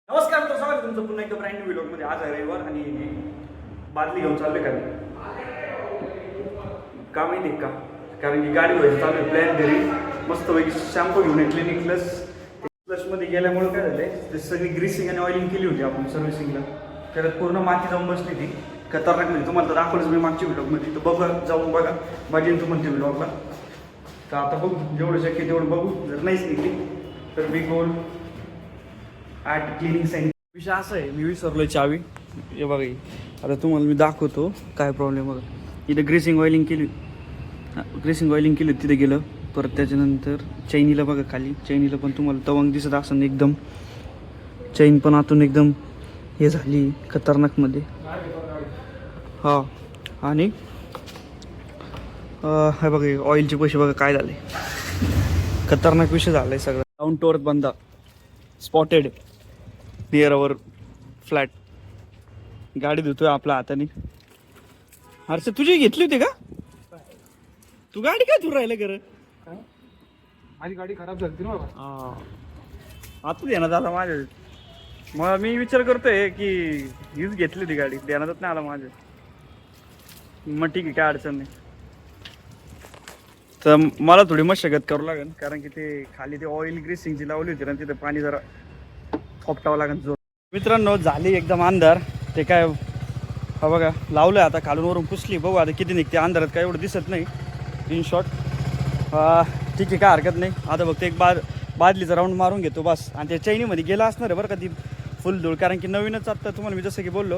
नमस्कार मित्र, स्वागत आहे तुमचं पुन्हा एकदा ब्रँड न्यू व्लॉगमध्ये. आज आहे रविवार आणि बादली घेऊन चाललोय का माहिती का? कारण की गाडी व्हायचं चालू आहे प्लॅन घरी. मस्तपैकी शॅम्पू घेऊन आहे क्लिनिक प्लसमध्ये गेल्यामुळे काय झालंय, ते सगळी ग्रीसिंग आणि ऑइलिंग केली होती आपण सर्व्हिसिंगला. त्यात पूर्ण माती जाऊन बसली ती खतरनाक. म्हणजे तुम्हाला तर दाखवलंच मी मागच्या व्लॉगमध्ये, तर बघा जाऊन बघा माझी तू म्हणते व्लॉगला. तर आता बघू जेवढं शक्य तेवढं बघू. जर नाहीच निघली तर मी गोल आर्ट क्लिनिंग सेंटर. विषय असा आहे, मी विसरलोय चावी. हे बघा आता तुम्हाला मी दाखवतो काय प्रॉब्लेम. बघा इथं ग्रेसिंग ऑइलिंग केली तिथे गेलं. परत त्याच्यानंतर चैनीला बघा, खाली चैनीला पण तुम्हाला तवंग दिसत असेल एकदम. चैन पण आतून एकदम हे झाली खतरनाकमध्ये. हा आणि हे बघा ऑइलचे पैसे बघा काय झाले. खतरनाक विषय झाला आहे सगळं. डाऊन टू अर्थ बंदा, स्पॉटेड नियर अवर फ्लॅट. गाडी धुतोय आपल्या हाताने. अरे तुझी घेतली होती का? तू गाडी काय धुवून राहिलं घर? माझी गाडी खराब झाली ना बाबा. आता ध्यानात आला माझ्या. मग मी विचार करतोय की हीच घेतली होती गाडी, ध्यानातच नाही आला माझ्या. मग ठीक आहे, काय अडचण नाही. तर मला थोडी मशागत करावं लागेल, कारण की ते खाली ते ऑइल ग्रीसिंगची लावली होती ना, तिथे पाणी जरा थोपटावं लागेल जोर. मित्रांनो झाली एकदम अंधार. ते काय हा बघा लावलं आता, खालून वरून पुसली. बघू आता किती निघते. अंधारात काय एवढं दिसत नाही. इन शॉर्ट ठीक आहे, काय हरकत नाही. आता फक्त एक बादलीचा राऊंड मारून घेतो बस. आणि त्या चैनीमध्ये गेला असणार आहे बरं का ती फुल धूळ, कारण की नवीनच आता तुम्हाला मी जसं की बोललो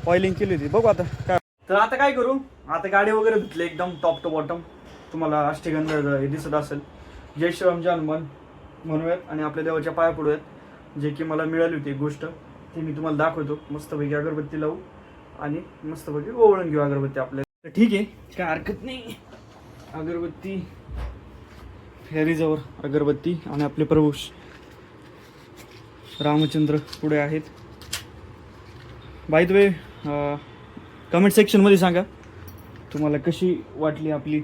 ऑइलिंग केली होती. बघू आता काय. तर आता काय करू, आता गाडी वगैरे धुतली एकदम टॉप टू बॉटम. तुम्हाला अष्टगंध हे दिसत असेल. जय श्रीराम जय हनुमान म्हणूयात आणि आपल्या देवाच्या पाया पडूयात. जे की मला मिळाली होती एक गोष्ट, ती मी तुम्हाला दाखवतो. मस्तपैकी अगरबत्ती लावू आणि मस्तपैकी ओवळून घेऊ अगरबत्ती आपल्याला. ठीक आहे, काय हरकत नाही. अगरबत्ती फेरीजवळ अगरबत्ती आणि आपले प्रभू रामचंद्र पुढे आहेत. बाय द वे कमेंट सेक्शनमध्ये सांगा तुम्हाला कशी वाटली आपली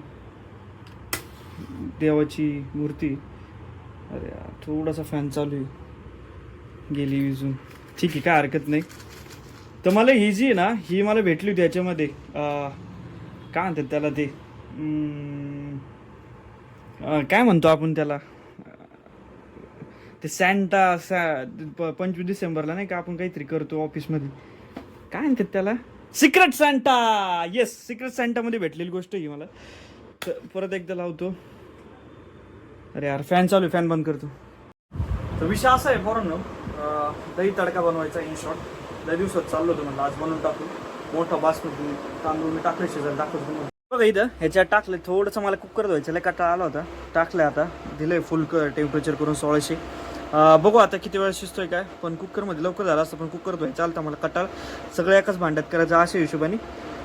देवाची मूर्ती. अरे थोडासा फॅन चालू आहे, गेली विजून. ठीक आहे, काय हरकत नाही. तर मला ही जी आहे ना, ही मला भेटली होती याच्यामध्ये काय म्हणतात त्याला, ते काय म्हणतो आपण त्याला, ते सॅन्टा 25 डिसेंबरला नाही का आपण काहीतरी करतो ऑफिसमध्ये, काय म्हणतात त्याला, सिक्रेट सॅन्टा. येस, सिक्रेट सॅन्टामध्ये भेटलेली गोष्ट ही मला. तर परत एकदा लावतो. अरे यार फॅन चालू आहे, फॅन बंद करतो. तर विषय असा आहे पोरांनो, दही तडका बनवायचा. इन शॉर्ट दही दिवसात चाललो होतो म्हणलं आज बनवून टाकू. मोठा बासमती तांदूळ मी टाकले शिजायला दाखवतो बघा इथं. ह्याच्यात टाकलं थोडंसं, मला कुकर धुवायचं लय कटाळा आला होता. टाकलं आता, दिलंय फुल टेम्परेचर करून 1600. बघू आता किती वेळ शिजतोय काय. पण कुकरमध्ये लवकर झालं असतं, पण कुकर धुवायचं चालतं मला कटाळ. सगळं एकाच भांड्यात करायचं अशा हिशोबाने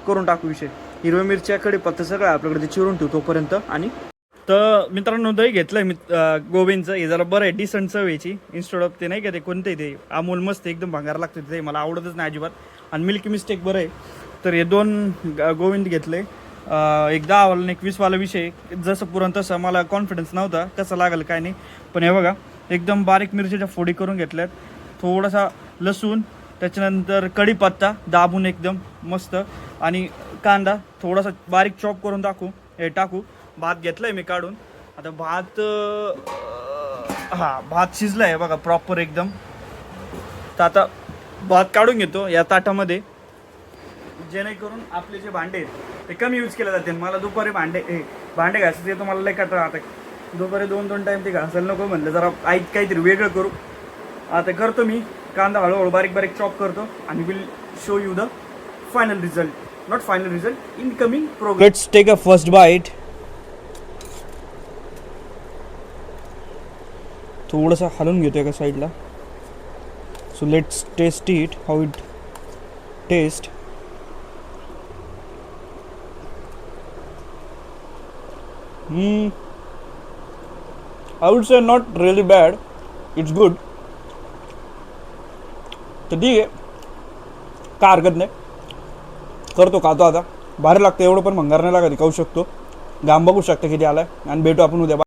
करून टाकू विषय. हिरव्या मिरच्या कढीपत्ता सगळं आपल्याकडे ते चिरून ठेवू तोपर्यंत. आणि तर मित्रांनो दही घेतलंय मी गोविंदचं. हे जरा बरं आहे, डिसंट चव याची. इन्स्टेड ऑफ ते नाही का ते कोणते ते अमूल मस्त एकदम भंगार लागतं ते, मला आवडतच नाही अजिबात. आणि मिल्की मिस्टेक बरं आहे. तर हे 2 गोविंद घेतले. एक 10 वाला एक 20 वाला विषय. जसं पुरण तसं मला कॉन्फिडन्स नव्हता कसं लागेल काय नाही. पण हे बघा एकदम बारीक मिरचीच्या फोडी करून घेतल्यात. थोडासा लसूण, त्याच्यानंतर कढीपत्ता दाबून एकदम मस्त, आणि कांदा थोडासा बारीक चॉप करून टाकू. भात घेतलाय मी काढून. आता भात शिजलाय बघा प्रॉपर एकदम. तर आता भात काढून घेतो या ताटामध्ये, जेणेकरून आपले जे भांडे आहेत ते कमी यूज केले जाते. मला दुपारी भांडे घासायचे ते तुम्हाला लय कटाळा. आता दुपारी 2-2 टाईम ते घासायला नको म्हणलं, जरा काहीतरी वेगळं करू. आता करतो मी. कांदा हळूहळू बारीक बारीक चॉप करतो आणि will show you the final result. Not final result, incoming progress. Let's take a first bite. थोडंसं हलवून घेतो एका साईडला. So let's taste it, how it taste. I would say not really bad. It's good. तर ठीक आहे, काय हरकत नाही. करतो, खातो आता. भारी लागतं, एवढं पण भंगार नाही लागत. खाऊ शकतो. घाम बघू शकता किती आलाय. आणि भेटू आपण उद्या.